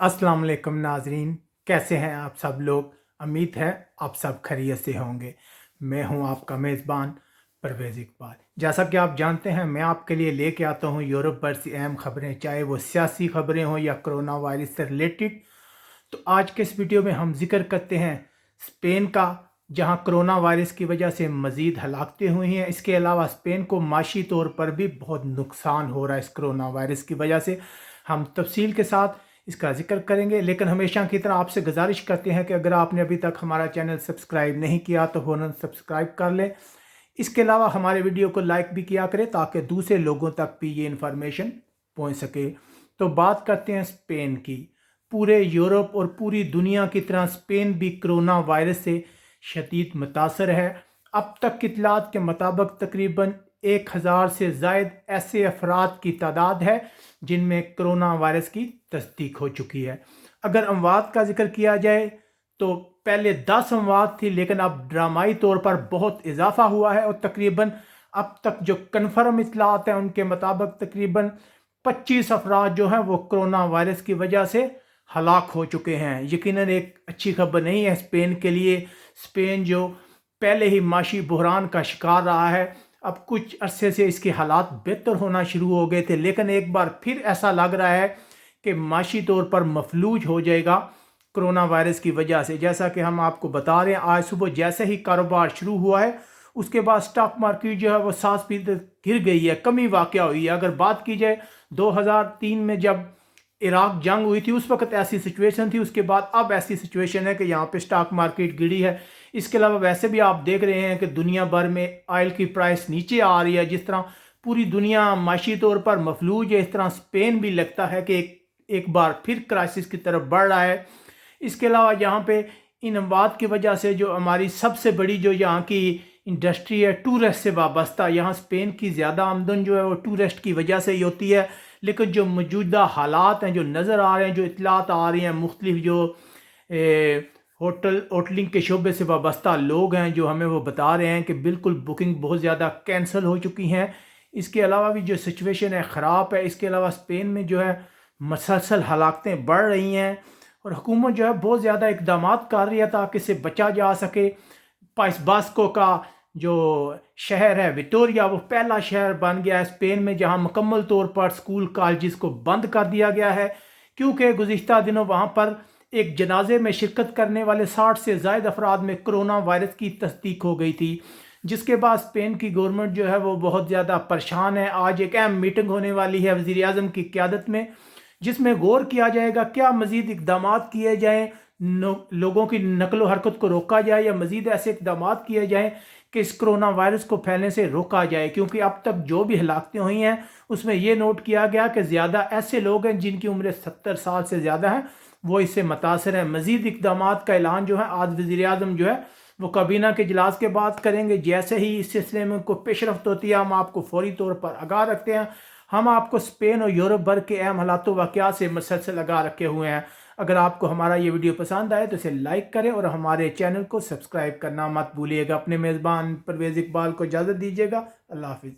अस्सलाम वालेकुम नाजरीन, कैसे हैं आप सब लोग। उम्मीद है आप सब खैरियत से होंगे। मैं हूं आपका मेज़बान परवेज़ इकबाल। जैसा कि आप जानते हैं, मैं आपके लिए लेके आता हूं यूरोप भर से अहम खबरें, चाहे वो सियासी खबरें हों या कोरोना वायरस से रिलेटेड। तो आज के इस वीडियो में हम जिक्र करते हैं स्पेन का, जहां कोरोना वायरस की वजह से मज़ीद हलाकतें हुई हैं। इसके अलावा स्पेन को माशी तौर पर भी बहुत नुकसान हो रहा है इस कोरोना वायरस की वजह से। हम तफसील के साथ इसका जिक्र करेंगे, लेकिन हमेशा की तरह आपसे गुजारिश करते हैं कि अगर आपने अभी तक हमारा चैनल सब्सक्राइब नहीं किया तो फ़ौरन सब्सक्राइब कर लें। इसके अलावा हमारे वीडियो को लाइक भी किया करें ताकि दूसरे लोगों तक भी ये इन्फॉर्मेशन पहुंच सके। तो बात करते हैं स्पेन की। पूरे यूरोप और पूरी दुनिया की तरह स्पेन भी कोरोना वायरस से शदीद मुतासर है। अब तक की इत्तलात के मुताबिक तकरीबन 1000 से ज़ायद ऐसे अफराद की तादाद है जिनमें कोरोना वायरस की तस्दीक हो चुकी है। अगर अमवात का जिक्र किया जाए तो पहले 10 अमवात थी, लेकिन अब ड्रामाई तौर पर बहुत इजाफा हुआ है और तकरीबन अब तक जो कन्फर्म इत्तलात हैं उनके मुताबिक तकरीबन 25 अफराद जो हैं वो कोरोना वायरस की वजह से हलाक हो चुके हैं। यकीनन एक अच्छी खबर नहीं है स्पेन के लिए। स्पेन जो पहले ही माशी बहरान का शिकार रहा है, अब कुछ अरसे से इसके हालात बेहतर होना शुरू हो गए थे, लेकिन एक बार फिर ऐसा लग रहा है कि माशी तौर पर मफलूज हो जाएगा कोरोना वायरस की वजह से। जैसा कि हम आपको बता रहे हैं, आज सुबह जैसे ही कारोबार शुरू हुआ है उसके बाद स्टॉक मार्केट जो है वो 7% गिर गई है, कमी वाक़या हुई है। अगर बात की जाए 2003 में जब इराक जंग हुई थी उस वक्त ऐसी सिचुएशन थी, उसके बाद अब ऐसी सिचुएशन है कि यहाँ पे स्टॉक मार्केट गिरी है। इसके अलावा वैसे भी आप देख रहे हैं कि दुनिया भर में ऑयल की प्राइस नीचे आ रही है। जिस तरह पूरी दुनिया माशी तौर पर मफलूज है, इस तरह स्पेन भी लगता है कि एक बार फिर क्राइसिस की तरफ बढ़ रहा है। इसके अलावा यहाँ पे इन अमवात की वजह से जो हमारी सबसे बड़ी जो यहाँ की इंडस्ट्री है टूरिस्ट से वाबस्ता, यहाँ स्पेन की ज़्यादा आमदन जो है वो टूरिस्ट की वजह से ही होती है। लेकिन जो मौजूदा हालात हैं जो नज़र आ रहे हैं, जो इतलात आ रही हैं, मुख्तलिफ जो होटलिंग के शोबे से वाबस्ता लोग हैं जो हमें वो बता रहे हैं कि बिल्कुल बुकिंग बहुत ज़्यादा कैंसिल हो चुकी हैं। इसके अलावा भी जो सिचुएशन है ख़राब है। इसके अलावा स्पेन में जो है मसलसल हलाकतें बढ़ रही हैं और हुकूमत जो है बहुत ज़्यादा इकदाम कर रही है ताकि इससे बचा जा सके। पाइस बास्को का जो शहर है विटोरिया, वो पहला शहर बन गया है स्पेन में जहां मुकम्मल तौर पर स्कूल कॉलेज को बंद कर दिया गया है, क्योंकि गुज़िश्ता दिनों वहां पर एक जनाजे में शिरकत करने वाले 60 से ज़ायद अफराद में कोरोना वायरस की तस्दीक हो गई थी। जिसके बाद स्पेन की गवर्नमेंट जो है वो बहुत ज़्यादा परेशान है। आज एक अहम मीटिंग होने वाली है वज़ीर आज़म की क़यादत में, जिसमें गौर किया जाएगा क्या मज़ीद इकदाम किए जाएँ, लोगों की नकलो हरकत को रोका जाए या मज़ीद ऐसे इकदाम किए जाएँ कि इस कोरोना वायरस को फैलने से रोका जाए। क्योंकि अब तक जो भी हलाकतें हुई हैं उसमें यह नोट किया गया कि ज़्यादा ऐसे लोग हैं जिनकी उम्र 70 साल से ज़्यादा है, वो इससे मुतासर हैं। मज़ीद इकदाम का ऐलान जो है आज वज़ीर आज़म जो है वो काबीना के इजलास के बाद करेंगे। जैसे ही इस सिलसिले में कोई पेशरफ्त होती है हम आपको फौरी तौर पर आगाह रखते हैं। हम आपको स्पेन और यूरोप भर के अहम हालात वाक़यात से मसलसल आगाह रखे हुए हैं। अगर आपको हमारा ये वीडियो पसंद आए तो इसे लाइक करें और हमारे चैनल को सब्सक्राइब करना मत भूलिएगा। अपने मेज़बान परवेज़ इकबाल को इजाज़त दीजिएगा। अल्लाह हाफिज़।